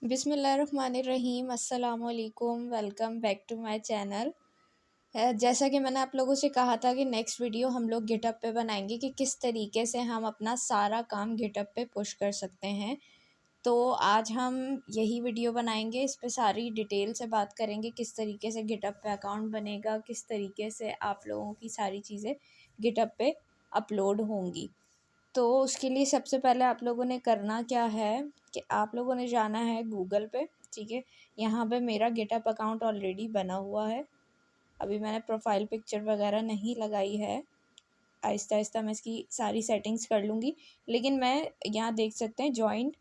बिस्मिल्लाहिर्रहमानिर्रहीम अस्सलामुअलैकुम। Welcome back to my channel. जैसा कि मैंने आप लोगों से कहा था कि नेक्स्ट वीडियो हम लोग गिटहब पे बनाएंगे कि किस तरीके से हम अपना सारा काम गिटहब पे पुश कर सकते हैं। तो आज हम यही वीडियो बनाएंगे, इस पे सारी डिटेल से बात करेंगे किस तरीके से गिटहब पे अकाउंट बनेगा, किस तरीके से आप लोगों की सारी चीज़ें गिटहब पे अपलोड होंगी। तो उसके लिए सबसे पहले आप लोगों ने करना क्या है कि आप लोगों ने जाना है गूगल पे। ठीक है, यहाँ पे मेरा गिटहब अकाउंट ऑलरेडी बना हुआ है। अभी मैंने प्रोफाइल पिक्चर वगैरह नहीं लगाई है, आहिस्ता आहिस्ता मैं इसकी सारी सेटिंग्स कर लूँगी। लेकिन मैं यहाँ देख सकते हैं जॉइंट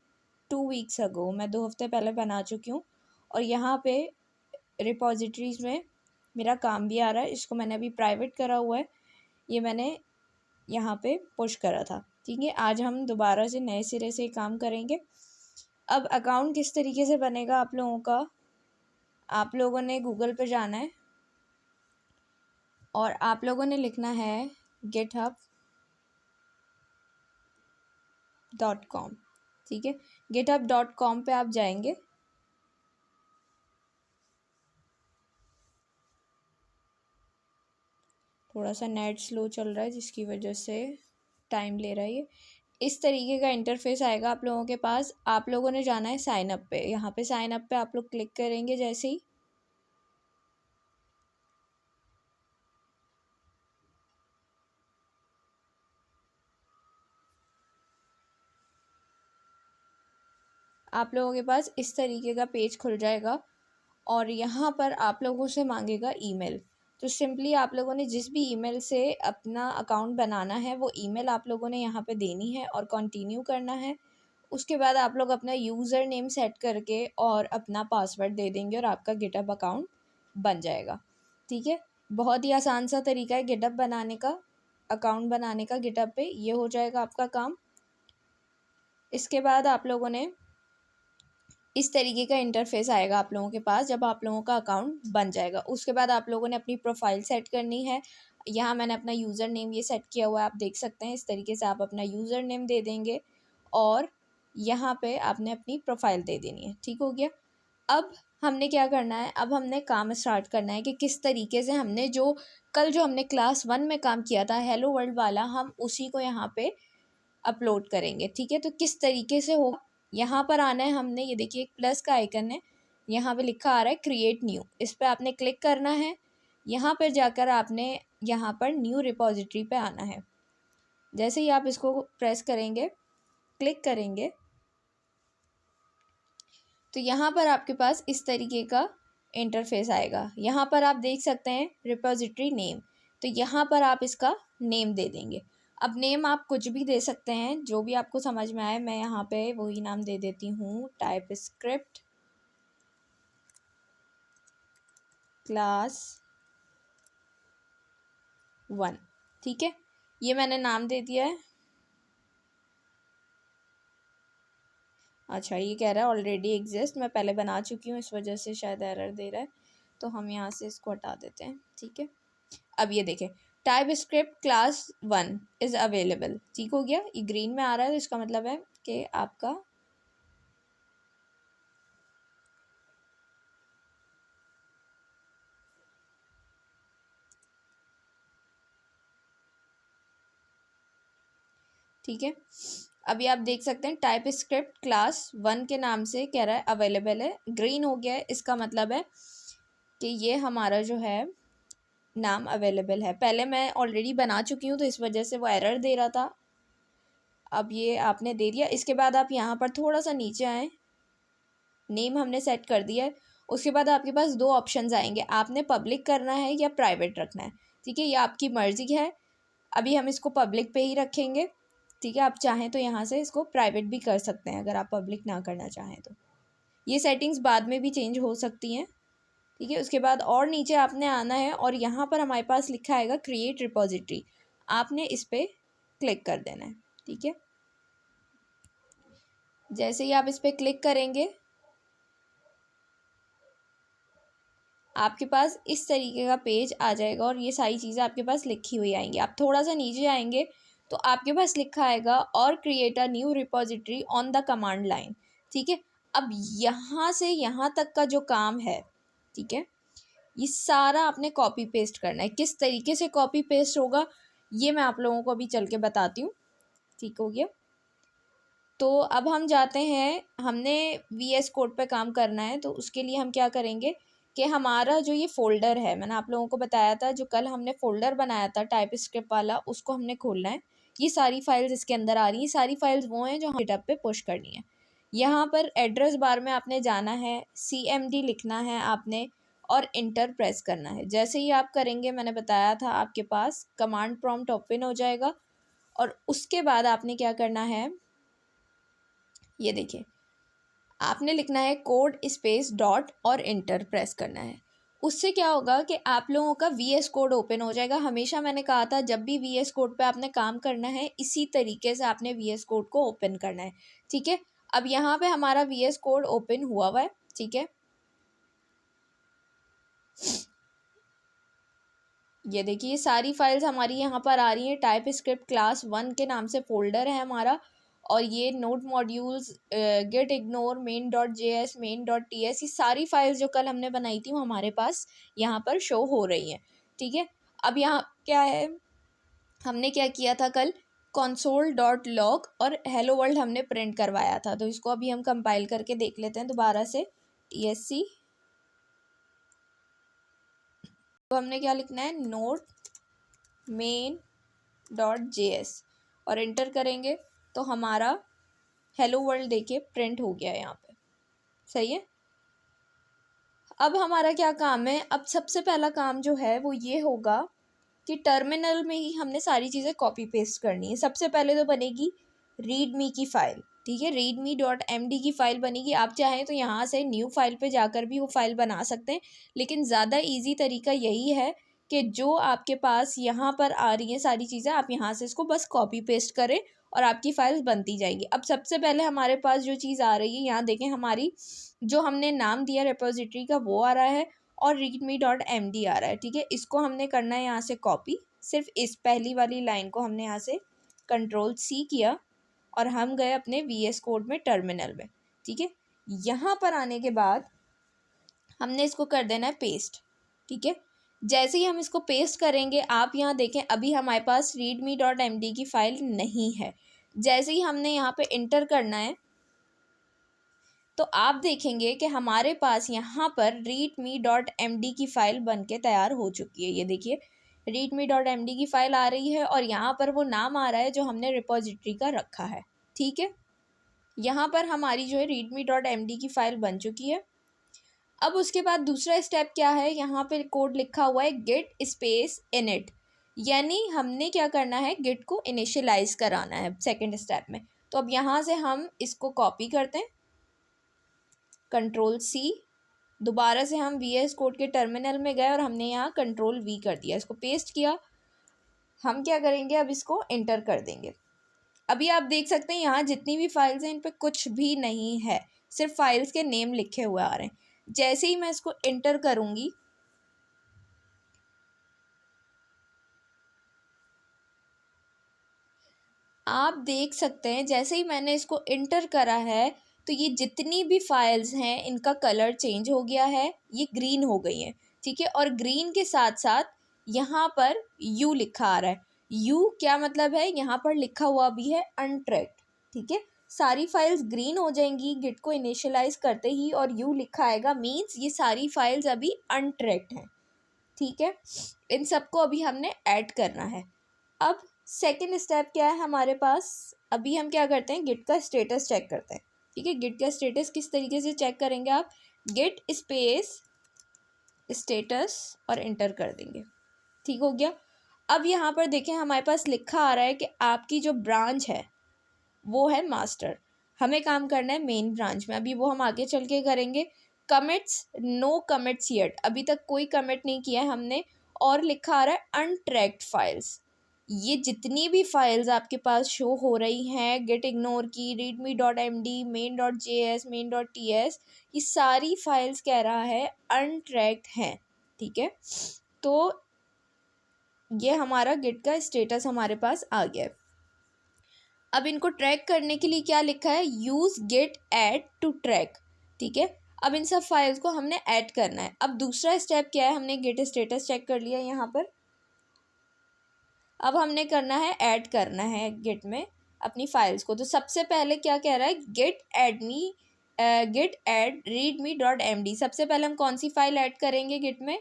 2 वीक्स अगो, मैं 2 हफ्ते पहले बना चुकी हूँ। और यहाँ पे रिपॉजिटरीज में मेरा काम भी आ रहा है, इसको मैंने अभी प्राइवेट करा हुआ है, ये मैंने यहाँ पे पुश करा था। ठीक है, आज हम दोबारा से नए सिरे से काम करेंगे। अब अकाउंट किस तरीके से बनेगा आप लोगों का, आप लोगों ने गूगल पे जाना है और आप लोगों ने लिखना है github.com। ठीक है, github.com पे आप जाएंगे। थोड़ा सा नेट स्लो चल रहा है जिसकी वजह से टाइम ले रहा है ये। इस तरीके का इंटरफेस आएगा आप लोगों के पास। आप लोगों ने जाना है साइन अप पे। यहाँ पे साइन अप पे आप लोग क्लिक करेंगे। जैसे ही आप लोगों के पास इस तरीके का पेज खुल जाएगा और यहाँ पर आप लोगों से मांगेगा ईमेल। तो सिंपली आप लोगों ने जिस भी ईमेल से अपना अकाउंट बनाना है वो ईमेल आप लोगों ने यहाँ पे देनी है और कंटिन्यू करना है। उसके बाद आप लोग अपना यूज़र नेम सेट करके और अपना पासवर्ड दे देंगे और आपका गिटहब अकाउंट बन जाएगा। ठीक है, बहुत ही आसान सा तरीका है गिटहब बनाने का, अकाउंट बनाने का गिटहब पे। ये हो जाएगा आपका काम। इसके बाद आप लोगों ने इस तरीके का इंटरफेस आएगा आप लोगों के पास जब आप लोगों का अकाउंट बन जाएगा। उसके बाद आप लोगों ने अपनी प्रोफाइल सेट करनी है। यहाँ मैंने अपना यूज़र नेम ये सेट किया हुआ है, आप देख सकते हैं। इस तरीके से आप अपना यूज़र नेम दे देंगे और यहाँ पे आपने अपनी प्रोफाइल दे देनी है। ठीक हो गया। अब हमने क्या करना है, अब हमने काम स्टार्ट करना है कि किस तरीके से हमने जो हमने क्लास 1 में काम किया था हेलो वर्ल्ड वाला, हम उसी को यहाँ पे अपलोड करेंगे। ठीक है, तो किस तरीके से होगा, यहाँ पर आना है हमने। ये देखिए एक प्लस का आइकन है, यहाँ पे लिखा आ रहा है क्रिएट न्यू, इस पर आपने क्लिक करना है। यहाँ पर जाकर आपने यहाँ पर न्यू रिपॉजिटरी पे आना है। जैसे ही आप इसको प्रेस करेंगे, क्लिक करेंगे, तो यहाँ पर आपके पास इस तरीके का इंटरफेस आएगा। यहाँ पर आप देख सकते हैं रिपॉजिटरी नेम, तो यहाँ पर आप इसका नेम दे देंगे। अब नेम आप कुछ भी दे सकते हैं, जो भी आपको समझ में आए। मैं यहाँ पे वही नाम दे देती हूँ, टाइपस्क्रिप्ट क्लास 1। ठीक है, ये मैंने नाम दे दिया है। अच्छा, ये कह रहा है ऑलरेडी एग्जिस्ट, मैं पहले बना चुकी हूँ, इस वजह से शायद एरर दे रहा है। तो हम यहाँ से इसको हटा देते हैं। ठीक है, अब ये देखें टाइपस्क्रिप्ट क्लास 1 इज़ अवेलेबल। ठीक हो गया, ये ग्रीन में आ रहा है, तो इसका मतलब है कि आपका ठीक है। अभी आप देख सकते हैं टाइपस्क्रिप्ट क्लास 1 के नाम से कह रहा है अवेलेबल है, ग्रीन हो गया है। इसका मतलब है कि ये हमारा जो है नाम अवेलेबल है। पहले मैं ऑलरेडी बना चुकी हूँ तो इस वजह से वो एरर दे रहा था। अब ये आपने दे दिया। इसके बाद आप यहाँ पर थोड़ा सा नीचे आएँ, नेम हमने सेट कर दिया है। उसके बाद आपके पास 2 ऑप्शंस आएंगे, आपने पब्लिक करना है या प्राइवेट रखना है। ठीक है, ये आपकी मर्ज़ी है। अभी हम इसको पब्लिक पे ही रखेंगे। ठीक है, आप चाहें तो यहाँ से इसको प्राइवेट भी कर सकते हैं अगर आप पब्लिक ना करना चाहें तो। ये सेटिंग्स बाद में भी चेंज हो सकती हैं। ठीक है, उसके बाद और नीचे आपने आना है और यहाँ पर हमारे पास लिखा आएगा क्रिएट रिपॉजिटरी, आपने इस पर क्लिक कर देना है। ठीक है, जैसे ही आप इस पर क्लिक करेंगे आपके पास इस तरीके का पेज आ जाएगा और ये सारी चीज़ें आपके पास लिखी हुई आएंगी। आप थोड़ा सा नीचे आएंगे तो आपके पास लिखा आएगा और create a new repository on the command line. ठीक है, अब यहाँ से यहाँ तक का जो काम है, ठीक है, ये सारा आपने कॉपी पेस्ट करना है। किस तरीके से कॉपी पेस्ट होगा ये मैं आप लोगों को अभी चल के बताती हूँ। ठीक हो गया। तो अब हम जाते हैं, हमने VS कोड पे काम करना है, तो उसके लिए हम क्या करेंगे कि हमारा जो ये फ़ोल्डर है, मैंने आप लोगों को बताया था जो कल हमने फ़ोल्डर बनाया था टाइप स्क्रिप्ट वाला, उसको हमने खोलना है। ये सारी फाइल्स इसके अंदर आ रही हैं। सारी फाइल्स वो हैं जो हम गिटहब पे पुश करनी है। यहाँ पर एड्रेस बार में आपने जाना है, CMD लिखना है आपने और इंटर प्रेस करना है। जैसे ही आप करेंगे, मैंने बताया था आपके पास कमांड प्रॉम्प्ट ओपन हो जाएगा और उसके बाद आपने क्या करना है, ये देखिए, आपने लिखना है कोड स्पेस डॉट और इंटर प्रेस करना है। उससे क्या होगा कि आप लोगों का VS कोड ओपन हो जाएगा। हमेशा मैंने कहा था जब भी VS कोड पे आपने काम करना है, इसी तरीके से आपने VS कोड को ओपन करना है। ठीक है, अब यहाँ पे हमारा VS कोड ओपन हुआ है। ठीक है, ये देखिए, ये सारी फाइल्स हमारी यहाँ पर आ रही हैं। टाइप स्क्रिप्ट क्लास 1 के नाम से फ़ोल्डर है हमारा, और ये node modules, gate ignore, main.js, main.ts, ये सारी फाइल्स जो कल हमने बनाई थी वो हमारे पास यहाँ पर शो हो रही हैं। ठीक है, अब यहाँ क्या है, हमने क्या किया था कल, console.log और hello world हमने प्रिंट करवाया था। तो इसको अभी हम कंपाइल करके देख लेते हैं दोबारा से। tsc, तो हमने क्या लिखना है, नोड main.js और इंटर करेंगे तो हमारा हेलो वर्ल्ड देखिए प्रिंट हो गया यहाँ पे। सही है। अब हमारा क्या काम है, अब सबसे पहला काम जो है वो ये होगा कि टर्मिनल में ही हमने सारी चीज़ें कॉपी पेस्ट करनी है। सबसे पहले तो बनेगी रीडमी की फ़ाइल। ठीक है, readme.md की फ़ाइल बनेगी। आप चाहें तो यहाँ से न्यू फाइल पे जाकर भी वो फाइल बना सकते हैं, लेकिन ज़्यादा इजी तरीका यही है कि जो आपके पास यहाँ पर आ रही हैं सारी चीज़ें, आप यहाँ से इसको बस कॉपी पेस्ट करें और आपकी फाइल्स बनती जाएगी। अब सबसे पहले हमारे पास जो चीज़ आ रही है, यहाँ देखें, हमारी जो हमने नाम दिया रेपोजिटरी का वो आ रहा है और readme.md आ रहा है। ठीक है, इसको हमने करना है यहाँ से कॉपी। सिर्फ इस पहली वाली लाइन को हमने यहाँ से Ctrl+C किया और हम गए अपने VS कोड में, टर्मिनल में। ठीक है, यहाँ पर आने के बाद हमने इसको कर देना है पेस्ट। ठीक है, जैसे ही हम इसको पेस्ट करेंगे, आप यहाँ देखें अभी हमारे पास readme.md की फ़ाइल नहीं है। जैसे ही हमने यहाँ पे इंटर करना है तो आप देखेंगे कि हमारे पास यहाँ पर readme.md की फ़ाइल बन के तैयार हो चुकी है। ये देखिए, readme.md की फ़ाइल आ रही है और यहाँ पर वो नाम आ रहा है जो हमने रिपोजिटरी का रखा है। ठीक है, यहाँ पर हमारी जो है readme.md की फ़ाइल बन चुकी है। अब उसके बाद दूसरा स्टेप क्या है, यहाँ पे कोड लिखा हुआ है git स्पेस init, यानी हमने क्या करना है, गिट को इनिशियलाइज कराना है सेकेंड स्टेप में। तो अब यहाँ से हम इसको कॉपी करते हैं, Ctrl+C, दोबारा से हम VS कोड के टर्मिनल में गए और हमने यहाँ Ctrl+V कर दिया, इसको पेस्ट किया। हम क्या करेंगे, अब इसको इंटर कर देंगे। अभी आप देख सकते हैं यहाँ जितनी भी फाइल्स हैं इन पे कुछ भी नहीं है, सिर्फ फाइल्स के नेम लिखे हुए आ रहे हैं। जैसे ही मैं इसको इंटर करूँगी, आप देख सकते हैं जैसे ही मैंने इसको इंटर करा है तो ये जितनी भी फाइल्स हैं इनका कलर चेंज हो गया है, ये ग्रीन हो गई हैं। ठीक है, और ग्रीन के साथ साथ यहाँ पर यू लिखा आ रहा है। यू क्या मतलब है, यहाँ पर लिखा हुआ भी है अनट्रैक्ड। ठीक है, सारी फाइल्स ग्रीन हो जाएंगी गिट को इनिशियलाइज करते ही और यू लिखा आएगा, मीन्स ये सारी फाइल्स अभी अनट्रैक्ड हैं। ठीक है, इन सबको अभी हमने ऐड करना है। अब सेकेंड स्टेप क्या है हमारे पास, अभी हम क्या करते हैं, गिट का स्टेटस चेक करते हैं। ठीक है, गिट का स्टेटस किस तरीके से चेक करेंगे, आप गिट स्पेस स्टेटस और इंटर कर देंगे। ठीक हो गया। अब यहाँ पर देखें हमारे पास लिखा आ रहा है कि आपकी जो ब्रांच है वो है मास्टर, हमें काम करना है मेन ब्रांच में। अभी वो हम आगे चल के करेंगे। कमिट्स, नो कमिट्स येट, अभी तक कोई कमिट नहीं किया है हमने। और लिखा आ रहा है अनट्रैक्ड फाइल्स, ये जितनी भी फाइल्स आपके पास शो हो रही हैं गेट इग्नोर की, readme.md, main.js, main.ts, ये सारी फाइल्स कह रहा है अनट्रैक्ड हैं। ठीक है, तो ये हमारा गिट का स्टेटस हमारे पास आ गया है। अब इनको ट्रैक करने के लिए क्या लिखा है, use git add to track. ठीक है। अब इन सब फाइल्स को हमने ऐड करना है। अब दूसरा स्टेप क्या है, हमने गेट स्टेटस चेक कर लिया यहाँ पर। अब हमने करना है, ऐड करना है गिट में अपनी फाइल्स को। तो सबसे पहले क्या कह रहा है, git add readme dot M D. सबसे पहले हम कौन सी फाइल ऐड करेंगे गिट में,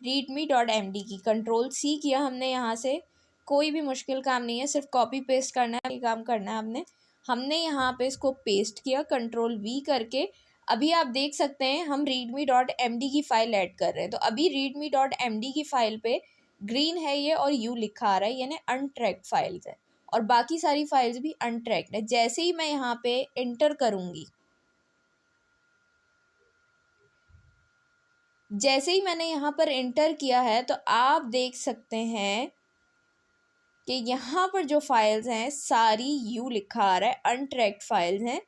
रीडमी डॉट एम डी की। Ctrl+C किया हमने यहाँ से, कोई भी मुश्किल काम नहीं है, सिर्फ कॉपी पेस्ट करना है, ये काम करना है हमने यहाँ पे इसको पेस्ट किया Ctrl+V करके। अभी आप देख सकते हैं हम रीडमी डॉट एम डी की फ़ाइल ऐड कर रहे हैं। तो अभी रीडमी डॉट एम डी की फ़ाइल पे ग्रीन है ये और यू लिखा आ रहा है, यानी अनट्रैक्ड फाइल्स है, और बाकी सारी फाइल्स भी अनट्रैक्ड है। जैसे ही मैं यहाँ पे इंटर करूँगी, जैसे ही मैंने यहाँ पर इंटर किया है, तो आप देख सकते हैं कि यहाँ पर जो फाइल्स हैं सारी यू लिखा आ रहा है, अनट्रैक्ड फाइल्स हैं,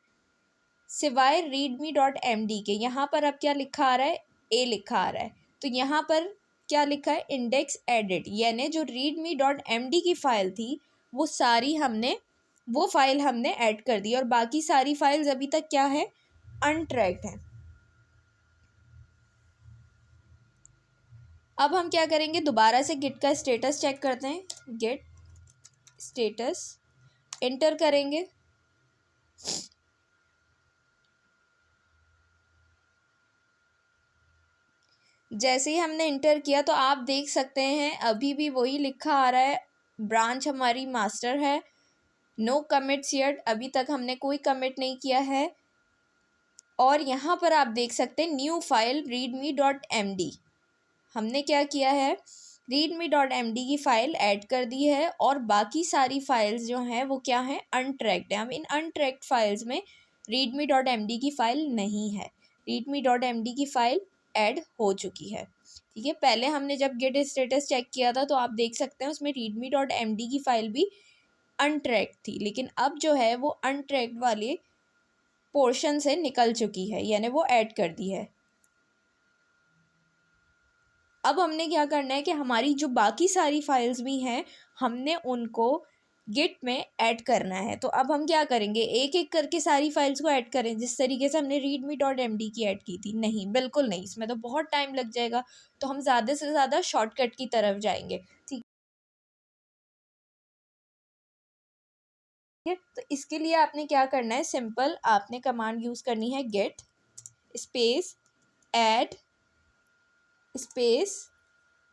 सिवाय रीडमी डॉट एम डी के। यहाँ पर अब क्या लिखा आ रहा है, ए लिखा आ रहा है। तो यहाँ पर क्या लिखा है, इंडेक्स एडिट, यानी जो रीडमी डॉट एम डी की फ़ाइल थी वो सारी वो फाइल हमने ऐड कर दी, और बाकी सारी फाइल्स अभी तक क्या है, अनट्रैक्ड हैं। अब हम क्या करेंगे, दोबारा से गिट का स्टेटस चेक करते हैं। गिट स्टेटस इंटर करेंगे। जैसे ही हमने इंटर किया तो आप देख सकते हैं अभी भी वही लिखा आ रहा है, ब्रांच हमारी मास्टर है, नो कमिट्स येट, अभी तक हमने कोई कमिट नहीं किया है। और यहाँ पर आप देख सकते हैं new file readme dot M D, हमने क्या किया है, रीडमी डॉट एम डी की फ़ाइल ऐड कर दी है, और बाकी सारी फाइल्स जो हैं वो क्या हैं, अनट्रैक्ड है। हम इन अनट्रैक्ड फाइल्स में रीडमी डॉट एम डी की फ़ाइल नहीं है, रीडमी डॉट एम डी की फ़ाइल ऐड हो चुकी है। ठीक है, पहले हमने जब गेट स्टेटस चेक किया था तो आप देख सकते हैं उसमें रीडमी डॉट एम डी की फ़ाइल भी अनट्रैक्ड थी, लेकिन अब जो है वो अनट्रैक्ड वाले पोर्शन से निकल चुकी है, यानी वो ऐड कर दी है। अब हमने क्या करना है कि हमारी जो बाकी सारी फाइल्स भी हैं हमने उनको गिट में ऐड करना है। तो अब हम क्या करेंगे, एक एक करके सारी फाइल्स को ऐड करें जिस तरीके से हमने रीडमी डॉट एम डी की ऐड की थी? नहीं, बिल्कुल नहीं, इसमें तो बहुत टाइम लग जाएगा। तो हम ज़्यादा से ज़्यादा शॉर्टकट की तरफ जाएंगे। ठीक है, तो इसके लिए आपने क्या करना है, सिंपल आपने कमांड यूज़ करनी है, get space add space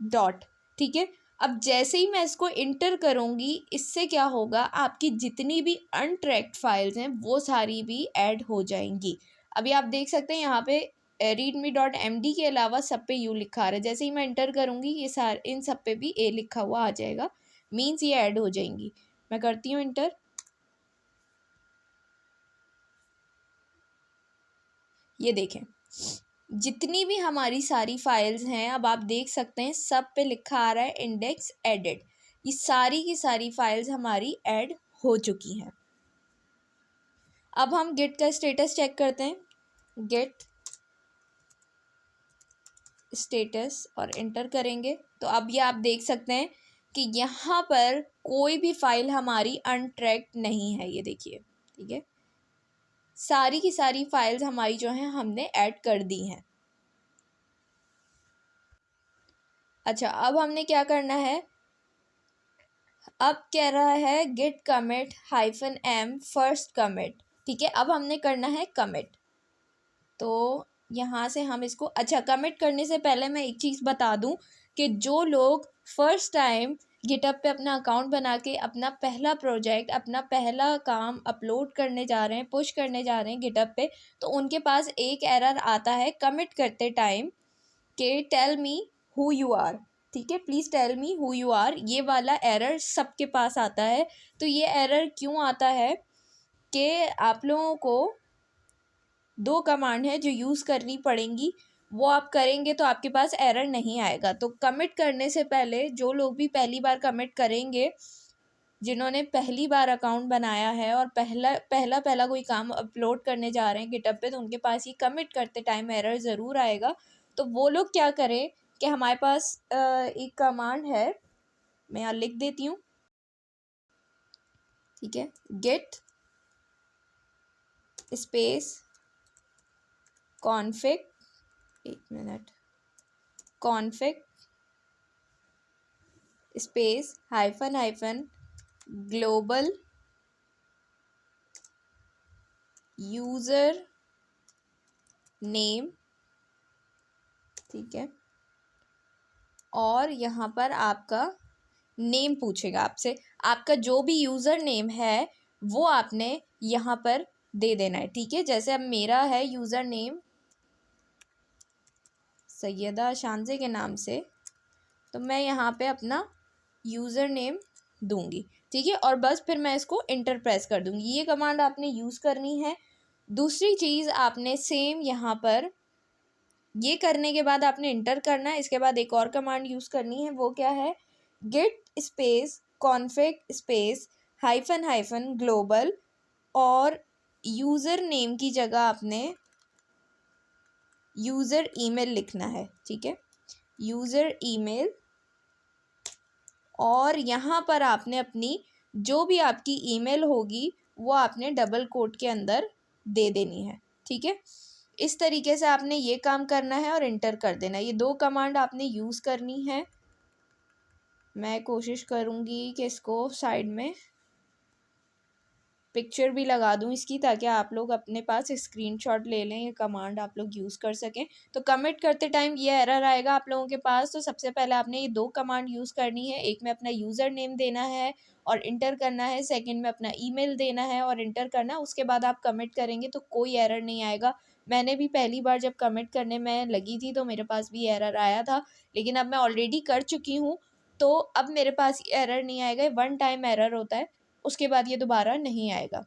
dot. ठीक है, अब जैसे ही मैं इसको इंटर करूँगी, इससे क्या होगा, आपकी जितनी भी अनट्रैक्ड फाइल्स हैं वो सारी भी ऐड हो जाएंगी। अभी आप देख सकते हैं यहाँ पे रीडमी डॉट एम डी के अलावा सब पे यू लिखा आ रहा है। जैसे ही मैं इंटर करूँगी ये सारे इन सब पे भी ए लिखा हुआ आ जाएगा, मीन्स ये ऐड हो जाएंगी। मैं करती हूँ इंटर। ये देखें, जितनी भी हमारी सारी फाइल्स हैं अब आप देख सकते हैं सब पे लिखा आ रहा है इंडेक्स एडिट। ये सारी की सारी फाइल्स हमारी ऐड हो चुकी हैं। अब हम गिट का स्टेटस चेक करते हैं, गिट स्टेटस और इंटर करेंगे। तो अब ये आप देख सकते हैं कि यहाँ पर कोई भी फाइल हमारी अनट्रैक्ड नहीं है, ये देखिए। ठीक है, सारी की सारी फाइल्स हमारी जो हैं हमने ऐड कर दी हैं। अच्छा, अब हमने क्या करना है, अब कह रहा है git commit -m first commit. ठीक है, अब हमने करना है कमिट। तो यहाँ से हम इसको, अच्छा, कमिट करने से पहले मैं एक चीज़ बता दूं कि जो लोग फर्स्ट टाइम गिटअप पे अपना अकाउंट बना के अपना पहला प्रोजेक्ट, अपना पहला काम अपलोड करने जा रहे हैं, पुश करने जा रहे हैं गिटअप पे, तो उनके पास एक एरर आता है कमिट करते टाइम के tell me who you are. ठीक है, please tell me who you are, ये वाला एरर सबके पास आता है। तो ये एरर क्यों आता है कि आप लोगों को दो कमांड है जो यूज़ करनी पड़ेंगी, वो आप करेंगे तो आपके पास एरर नहीं आएगा। तो कमिट करने से पहले जो लोग भी पहली बार कमिट करेंगे, जिन्होंने पहली बार अकाउंट बनाया है और पहला कोई काम अपलोड करने जा रहे हैं गिटअप पे, तो उनके पास ये कमिट करते टाइम एरर ज़रूर आएगा। तो वो लोग क्या करें कि हमारे पास एक कमांड है, मैं यहाँ लिख देती हूँ। ठीक है, गेट स्पेस कॉन्फिग, एक minute, config space hyphen hyphen global user name, ठीक है। और यहाँ पर आपका नेम पूछेगा आपसे, आपका जो भी यूज़र नेम है वो आपने यहाँ पर दे देना है, ठीक है। जैसे अब मेरा है यूज़र नेम सैयदा शानज़े के नाम से, तो मैं यहाँ पे अपना यूज़र नेम दूंगी, ठीक है। और बस फिर मैं इसको इंटर प्रेस कर दूंगी। ये कमांड आपने यूज़ करनी है। दूसरी चीज़ आपने सेम यहाँ पर ये करने के बाद आपने इंटर करना है। इसके बाद एक और कमांड यूज़ करनी है, वो क्या है, git space config space hyphen hyphen global, और यूज़र नेम की जगह आपने यूज़र ईमेल लिखना है, ठीक है, यूज़र ईमेल। और यहाँ पर आपने अपनी जो भी आपकी ईमेल होगी वो आपने डबल कोट के अंदर दे देनी है, ठीक है। इस तरीके से आपने ये काम करना है और इंटर कर देना है। ये दो कमांड आपने यूज़ करनी है। मैं कोशिश करूँगी कि इसको साइड में पिक्चर भी लगा दूं इसकी, ताकि आप लोग अपने पास स्क्रीनशॉट ले लें, ये कमांड आप लोग यूज़ कर सकें। तो कमिट करते टाइम ये एरर आएगा आप लोगों के पास। तो सबसे पहले आपने ये दो कमांड यूज़ करनी है। एक में अपना यूज़र नेम देना है और इंटर करना है, सेकंड में अपना ईमेल देना है और इंटर करना है। उसके बाद आप कमिट करेंगे तो कोई एरर नहीं आएगा। मैंने भी पहली बार जब कमिट करने में लगी थी तो मेरे पास भी एरर आया था, लेकिन अब मैं ऑलरेडी कर चुकी हूँ तो अब मेरे पास एरर नहीं आएगा। वन टाइम एरर होता है, उसके बाद ये दोबारा नहीं आएगा,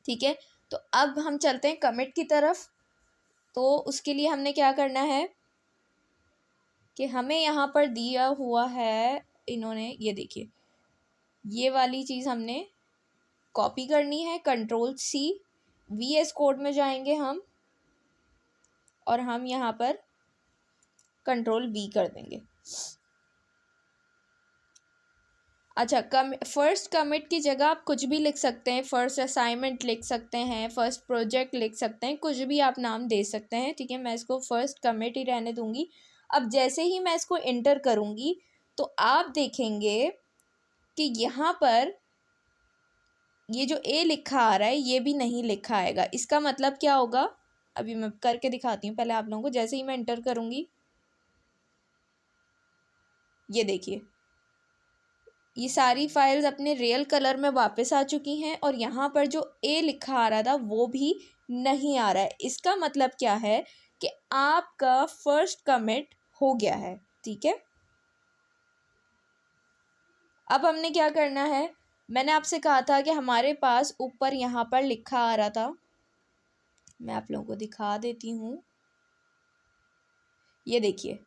ठीक है। तो अब हम चलते हैं कमिट की तरफ। तो उसके लिए हमने क्या करना है कि हमें यहाँ पर दिया हुआ है इन्होंने, ये देखिए, ये वाली चीज़ हमने कॉपी करनी है। Ctrl+C, VS कोड में जाएंगे हम और हम यहाँ पर Ctrl+V कर देंगे। अच्छा, फर्स्ट कमिट की जगह आप कुछ भी लिख सकते हैं। फर्स्ट असाइनमेंट लिख सकते हैं, फर्स्ट प्रोजेक्ट लिख सकते हैं, कुछ भी आप नाम दे सकते हैं, ठीक है। मैं इसको फर्स्ट कमिट ही रहने दूंगी। अब जैसे ही मैं इसको इंटर करूंगी तो आप देखेंगे कि यहाँ पर ये जो ए लिखा आ रहा है ये भी नहीं लिखा आएगा। इसका मतलब क्या होगा, अभी मैं करके दिखाती हूँ पहले आप लोगों को। जैसे ही मैं इंटर करूंगी, ये देखिए, ये सारी फाइल्स अपने रियल कलर में वापस आ चुकी हैं और यहाँ पर जो ए लिखा आ रहा था वो भी नहीं आ रहा है। इसका मतलब क्या है कि आपका फर्स्ट कमिट हो गया है, ठीक है। अब हमने क्या करना है, मैंने आपसे कहा था कि हमारे पास ऊपर यहाँ पर लिखा आ रहा था, मैं आप लोगों को दिखा देती हूँ। ये देखिए,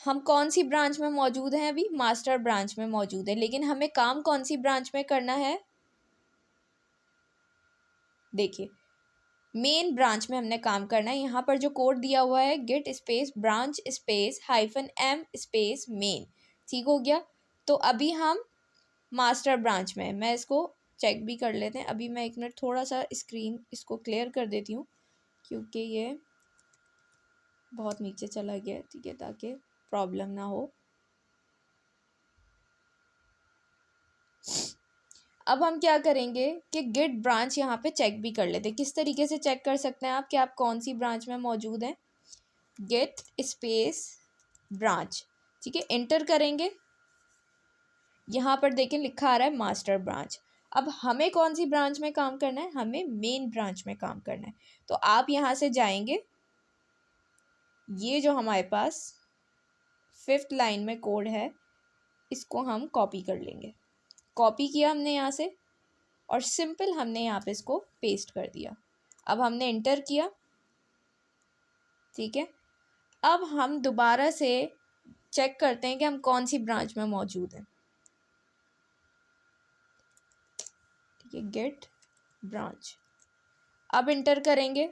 हम कौन सी ब्रांच में मौजूद हैं, अभी मास्टर ब्रांच में मौजूद है, लेकिन हमें काम कौन सी ब्रांच में करना है, देखिए मेन ब्रांच में हमने काम करना है। यहाँ पर जो कोड दिया हुआ है git space branch space -m space main, ठीक हो गया। तो अभी हम मास्टर ब्रांच में, मैं इसको चेक भी कर लेते हैं। अभी मैं एक मिनट थोड़ा सा स्क्रीन इसको क्लियर कर देती हूँ क्योंकि ये बहुत नीचे चला गया, ठीक है, ताकि प्रॉब्लम ना हो। अब हम क्या करेंगे कि गिट ब्रांच यहाँ पे चेक भी कर लेते हैं। किस तरीके से चेक कर सकते हैं आप कि आप कौन सी ब्रांच में मौजूद हैं, गिट स्पेस ब्रांच, ठीक है, एंटर करेंगे। यहाँ पर देखें लिखा आ रहा है मास्टर ब्रांच। अब हमें कौन सी ब्रांच में काम करना है, हमें मेन ब्रांच में काम करना है। तो आप यहाँ से जाएंगे, ये जो हमारे पास 5th लाइन में कोड है इसको हम कॉपी कर लेंगे। कॉपी किया हमने यहाँ से और सिंपल हमने यहाँ पे इसको पेस्ट कर दिया। अब हमने इंटर किया, ठीक है। अब हम दोबारा से चेक करते हैं कि हम कौन सी ब्रांच में मौजूद हैं, ठीक है, गेट ब्रांच। अब इंटर करेंगे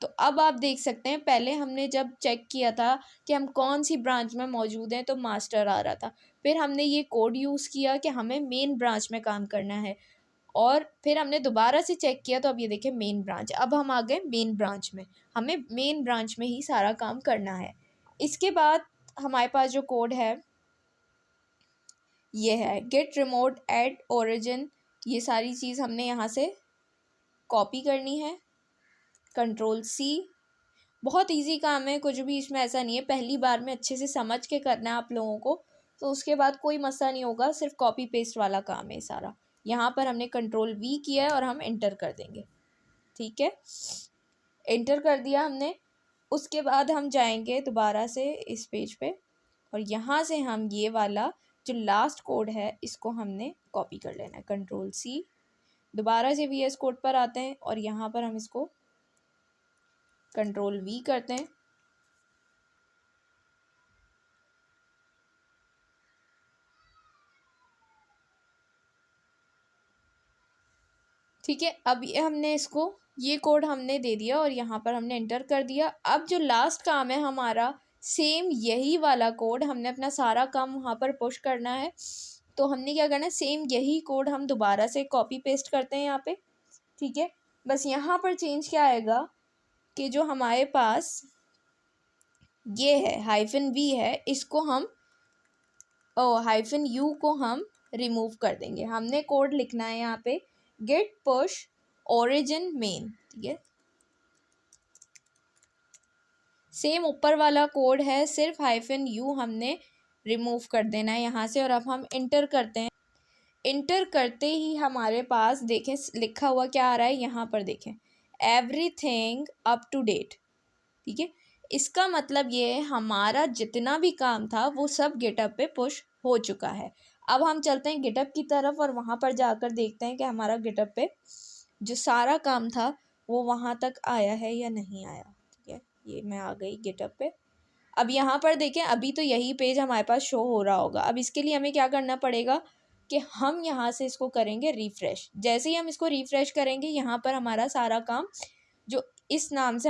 तो अब आप देख सकते हैं पहले हमने जब चेक किया था कि हम कौन सी ब्रांच में मौजूद हैं तो मास्टर आ रहा था। फिर हमने ये कोड यूज़ किया कि हमें मेन ब्रांच में काम करना है और फिर हमने दोबारा से चेक किया तो अब ये देखिए मेन ब्रांच, अब हम आ गए मेन ब्रांच में, हमें मेन ब्रांच में ही सारा काम करना है। इसके बाद हमारे पास जो कोड है ये है गेट रिमोट एट ओरिजिन, ये सारी चीज़ हमने यहाँ से कॉपी करनी है, Ctrl+C। बहुत इजी काम है, कुछ भी इसमें ऐसा नहीं है, पहली बार में अच्छे से समझ के करना है आप लोगों को, तो उसके बाद कोई मसला नहीं होगा, सिर्फ कॉपी पेस्ट वाला काम है सारा। यहाँ पर हमने Ctrl+V किया है और हम इंटर कर देंगे, ठीक है, इंटर कर दिया हमने। उसके बाद हम जाएंगे दोबारा से इस पेज पे और यहाँ से हम ये वाला जो लास्ट कोड है इसको हमने कॉपी कर लेना है, Ctrl+C। दोबारा से VS कोड पर आते हैं और यहाँ पर हम इसको Ctrl+V करते हैं। ठीक है, अब ये हमने इसको ये कोड हमने दे दिया और यहाँ पर हमने इंटर कर दिया। अब जो लास्ट काम है हमारा, सेम यही वाला कोड हमने अपना सारा काम वहाँ पर पुश करना है। तो हमने क्या करना है, सेम यही कोड हम दोबारा से कॉपी पेस्ट करते हैं यहाँ पे, ठीक है। बस यहाँ पर चेंज क्या आएगा कि जो हमारे पास ये है -V है, इसको हम -U को हम रिमूव कर देंगे। हमने कोड लिखना है यहाँ पे गेट पुश ओरिजिन मेन, ठीक है, सेम ऊपर वाला कोड है, सिर्फ -U हमने रिमूव कर देना है यहाँ से। और अब हम इंटर करते हैं, इंटर करते ही हमारे पास देखें लिखा हुआ क्या आ रहा है, यहाँ पर देखें एवरीथिंग अप टू डेट, ठीक है। इसका मतलब ये है हमारा जितना भी काम था वो सब गिटअप पे पुश हो चुका है। अब हम चलते हैं गिटअप की तरफ और वहाँ पर जाकर देखते हैं कि हमारा गिटअप पे जो सारा काम था वो वहाँ तक आया है या नहीं आया, ठीक है। ये मैं आ गई गिटअप पे। अब यहाँ पर देखें अभी तो यही पेज हमारे पास शो हो रहा होगा। अब इसके लिए हमें क्या करना पड़ेगा कि हम यहाँ से इसको करेंगे रिफ़्रेश। जैसे ही हम इसको रिफ़्रेश करेंगे यहाँ पर हमारा सारा काम जो इस नाम से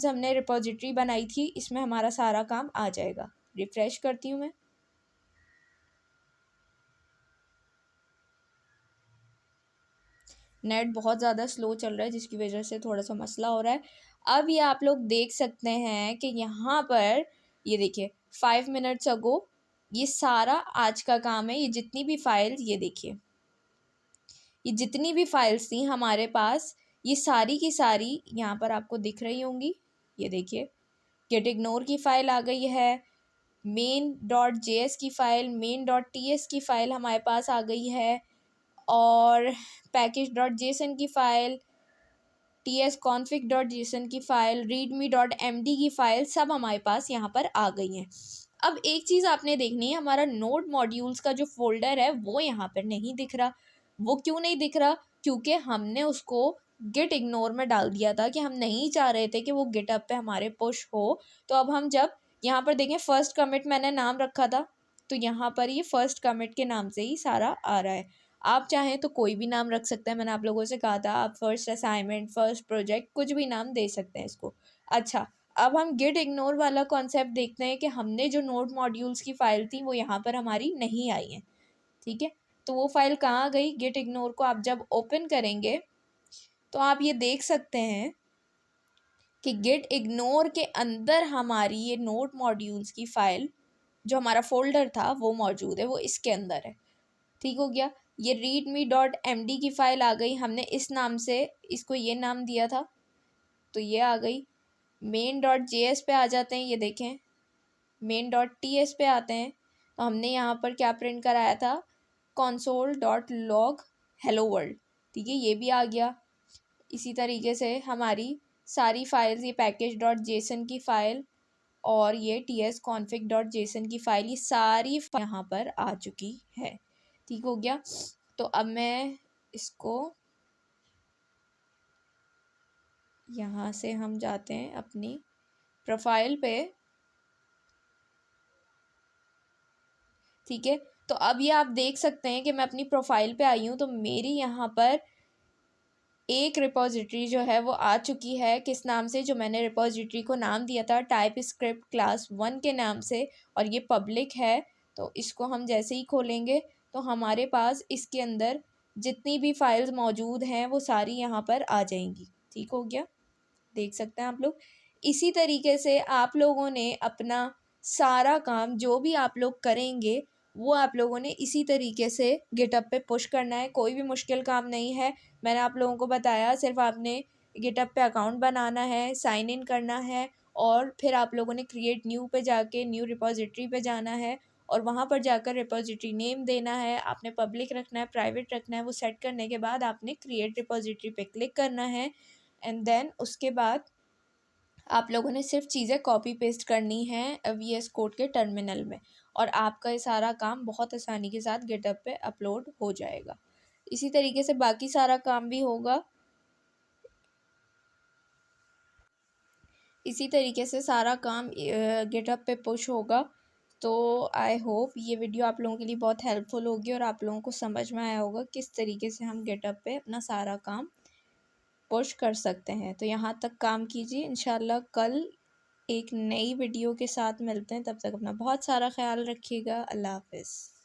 हमने रिपोजिटरी बनाई थी, इसमें हमारा सारा काम आ जाएगा। रिफ़्रेश करती हूँ मैं, नेट बहुत ज़्यादा स्लो चल रहा है जिसकी वजह से थोड़ा सा मसला हो रहा है। अब ये आप लोग देख सकते हैं कि यहाँ पर ये देखिए 5 मिनट्स अगो ये सारा आज का काम है। ये जितनी भी फाइल्स, ये देखिए ये जितनी भी फाइल्स थी हमारे पास, ये सारी की सारी यहाँ पर आपको दिख रही होंगी। ये देखिए गेट इग्नोर की फ़ाइल आ गई है, main.js की फ़ाइल, main.ts की फ़ाइल हमारे पास आ गई है, और package.json की फ़ाइल, tsconfig.json की फ़ाइल, readme.md की फ़ाइल, सब हमारे पास यहाँ पर आ गई हैं। अब एक चीज़ आपने देखनी है, हमारा नोड मॉड्यूल्स का जो फोल्डर है वो यहाँ पर नहीं दिख रहा। वो क्यों नहीं दिख रहा? क्योंकि हमने उसको गिट इग्नोर में डाल दिया था कि हम नहीं चाह रहे थे कि वो गिटअप पे हमारे पुश हो। तो अब हम जब यहाँ पर देखें फर्स्ट कमिट मैंने नाम रखा था, तो यहाँ पर ये फर्स्ट कमिट के नाम से ही सारा आ रहा है। आप चाहें तो कोई भी नाम रख सकते हैं, मैंने आप लोगों से कहा था आप फर्स्ट असाइनमेंट, फर्स्ट प्रोजेक्ट, कुछ भी नाम दे सकते हैं इसको। अच्छा, अब हम गिट इग्नोर वाला कॉन्सेप्ट देखते हैं कि हमने जो नोड मॉड्यूल्स की फ़ाइल थी वो यहाँ पर हमारी नहीं आई है, ठीक है। तो वो फाइल कहाँ गई? गिट इग्नोर को आप जब ओपन करेंगे तो आप ये देख सकते हैं कि गिट इग्नोर के अंदर हमारी ये नोड मॉड्यूल्स की फ़ाइल जो हमारा फोल्डर था वो मौजूद है, वो इसके अंदर है, ठीक हो गया। ये readme.md की फ़ाइल आ गई, हमने इस नाम से इसको ये नाम दिया था तो ये आ गई। main.js पे आ जाते हैं, ये देखें main.ts पे आते हैं तो हमने यहाँ पर क्या प्रिंट कराया था, console.log hello world, ठीक है, ये भी आ गया। इसी तरीके से हमारी सारी फाइल्स, ये package.json की फ़ाइल और ये tsconfig.json की फ़ाइल, ये सारी यहाँ पर आ चुकी है, ठीक हो गया। तो अब मैं इसको यहाँ से हम जाते हैं अपनी प्रोफाइल पे, ठीक है। तो अब ये आप देख सकते हैं कि मैं अपनी प्रोफाइल पे आई हूँ तो मेरी यहाँ पर एक रिपोजिटरी जो है वो आ चुकी है। किस नाम से? जो मैंने रिपोजिटरी को नाम दिया था टाइप स्क्रिप्ट क्लास 1 के नाम से, और ये पब्लिक है। तो इसको हम जैसे ही खोलेंगे तो हमारे पास इसके अंदर जितनी भी फाइल्स मौजूद हैं वो सारी यहाँ पर आ जाएंगी। ठीक हो गया, देख सकते हैं आप लोग। इसी तरीके से आप लोगों ने अपना सारा काम जो भी आप लोग करेंगे वो आप लोगों ने इसी तरीके से गिटअप पे पुश करना है। कोई भी मुश्किल काम नहीं है, मैंने आप लोगों को बताया। सिर्फ आपने गिटअप पे अकाउंट बनाना है, साइन इन करना है, और फिर आप लोगों ने क्रिएट न्यू पे जाके न्यू रिपोजिटरी पे जाना है और वहाँ पर जाकर रिपोजिटरी नेम देना है। आपने पब्लिक रखना है, प्राइवेट रखना है। वो सेट करने के बाद आपने क्रिएट रिपोजिटरी पे क्लिक करना है एंड देन उसके बाद आप लोगों ने सिर्फ चीज़ें कॉपी पेस्ट करनी है VS कोड के टर्मिनल में, और आपका ये सारा काम बहुत आसानी के साथ गिटअप पे अपलोड हो जाएगा। इसी तरीके से बाकी सारा काम भी होगा। इसी तरीके से सारा काम गिटअप पे पुश होगा। तो आई होप ये वीडियो आप लोगों के लिए बहुत हेल्पफुल होगी और आप लोगों को समझ में आया होगा किस तरीके से हम गिटअप पे अपना सारा काम पुश कर सकते हैं। तो यहाँ तक काम कीजिए। इंशाल्लाह कल एक नई वीडियो के साथ मिलते हैं। तब तक अपना बहुत सारा ख्याल रखिएगा। अल्लाह हाफिज़।